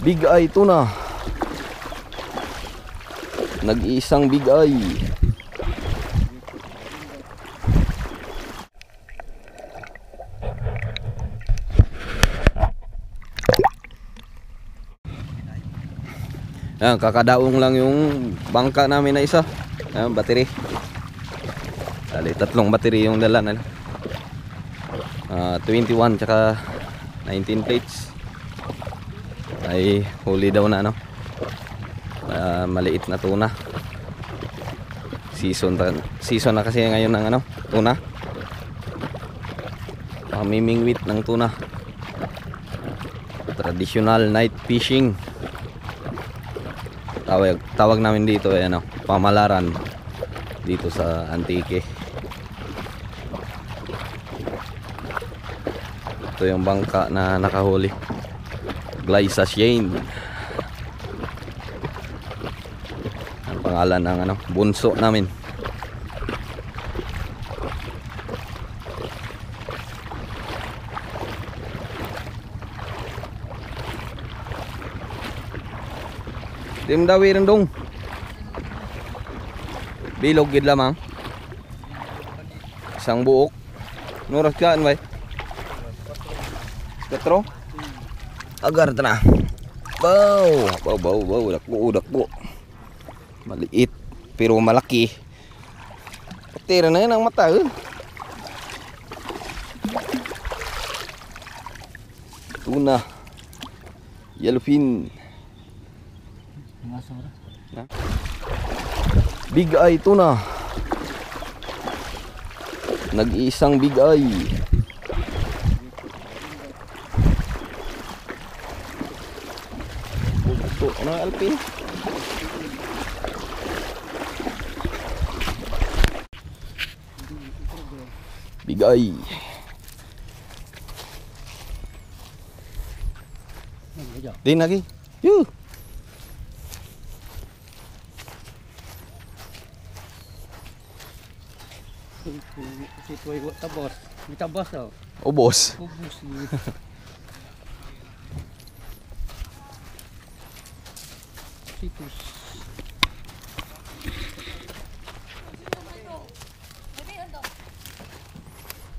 Big eye tuna. Nag-iisang big eye. Ayan, kakadaong lang yung bangka namin na isa. Ayan, battery. Dali, 3 battery yung dala nila. 21 tsaka 19 plates. Ay huli daw na, no? Maliit na tuna. Season na kasi ngayon ng ano, tuna. Pamimingwit ng tuna. Traditional night fishing. Tawag namin dito ay ano, pamalaran dito sa Antique. Ito yung bangka na nakahuli. Glyza Shane. Ang pangalan ng ano, bunso namin. Tim dawi rin dong. Bilog gid lamang. Isang buok. Nuras kaan bay. Katro. Agar na. Wow. Dakbo. Maliit pero malaki. Tira na yan ang mata. Tuna. Yellowfin. Big eye tuna. Nag-iisang big eye. Ito, ano alpin? Big eye. Din lagi. Yuh. Tabos. May tabos daw. Ubos. Ubos. Sipus.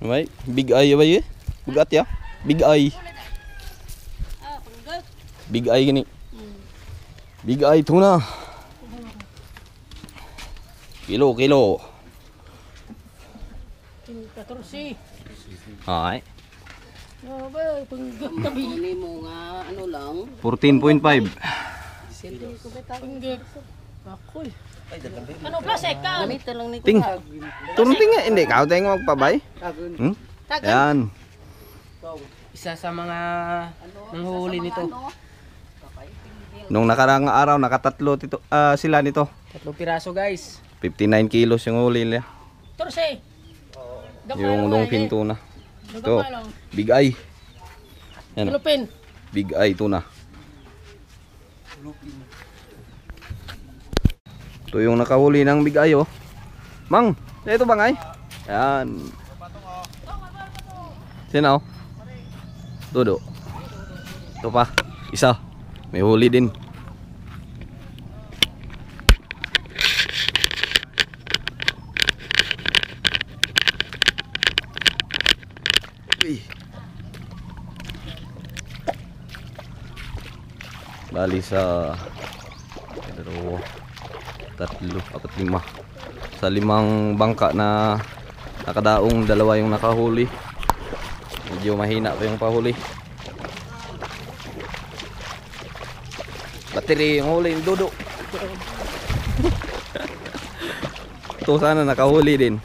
May big eye ba yun? Bugat ya? Big eye. Big eye gini. Big eye tuna. Kilo. 14. Ay. Ba, panggap tabi. Ini mo nga ano lang. 14.5. Panggap. Akoy. Ano plastic ka? Ganito lang ni ko. Ting. Turun nga hindi ka tayo magpabay. Yan. Isa sa mga nanghuli nito. Nung nakarang araw nakatatlo sila nito. 3 piraso guys. 59 kilos yung huli nila. 14. Yung longfin tuna. Ito, big eye. Yan. Lupin. Big eye tuna. Ito yung nakahuli ng big eye, oh. Mang, ito bang ay? Yan. Sino? Dodo. Ito pa, isa. May huli din. Bali sa 2, 3, 4, 5. Sa 5 bangka na nakadaong, 2 yung nakahuli. Medyo mahina pa yung pahuli. Battery yung huli yung Dodo. Ito sana nakahuli din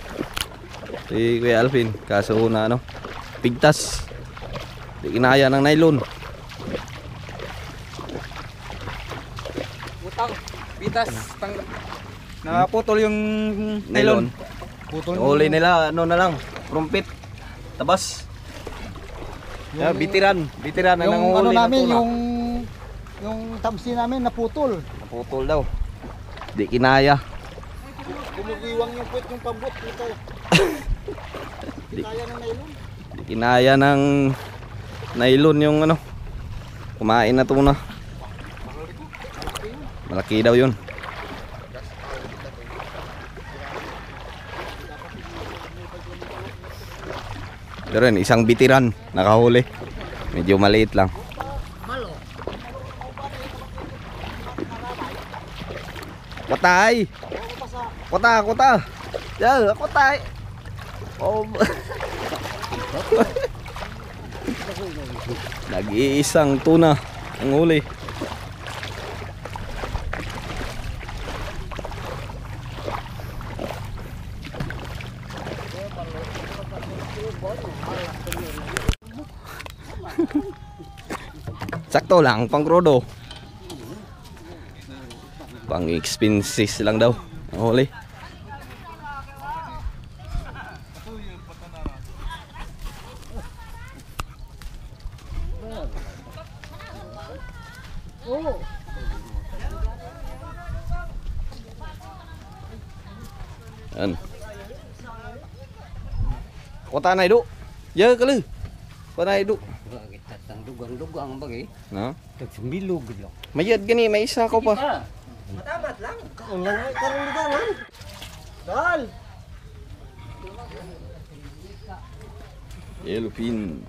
si Kuya Alvin, kaso na ano, pigtas. Di kinaya ng nylon. Bitas naputol yung nylon. Putol. Uli nila ano na lang, trumpet, tabas. Bitiran na yung nanguhuli ano namin, ng tuna. yung tamsi namin naputol. Naputol daw. Di kinaya. Gumugiwang yung puwet yung pambot dito. Kaya ng nylon. Di kinaya ng nylon yung ano, kumain na tuna. Malaki daw yun. Pero yun, isang bitiran nakahuli. Medyo maliit lang. Kotay! Kota! Yan, kotay! Oh. Nag-iisang tuna ang huli. Sakto lang, pang krodo. Pang expenses lang daw ang huli. Yan. Kota na idu. Ya kalu. Kota na idu. Kita tang dugang-dugang bagay. No? Tag sumbilog lang. Mayad gani, may isa ko pa. Matamat lang. Karon lugaran. Dal. Yellowfin.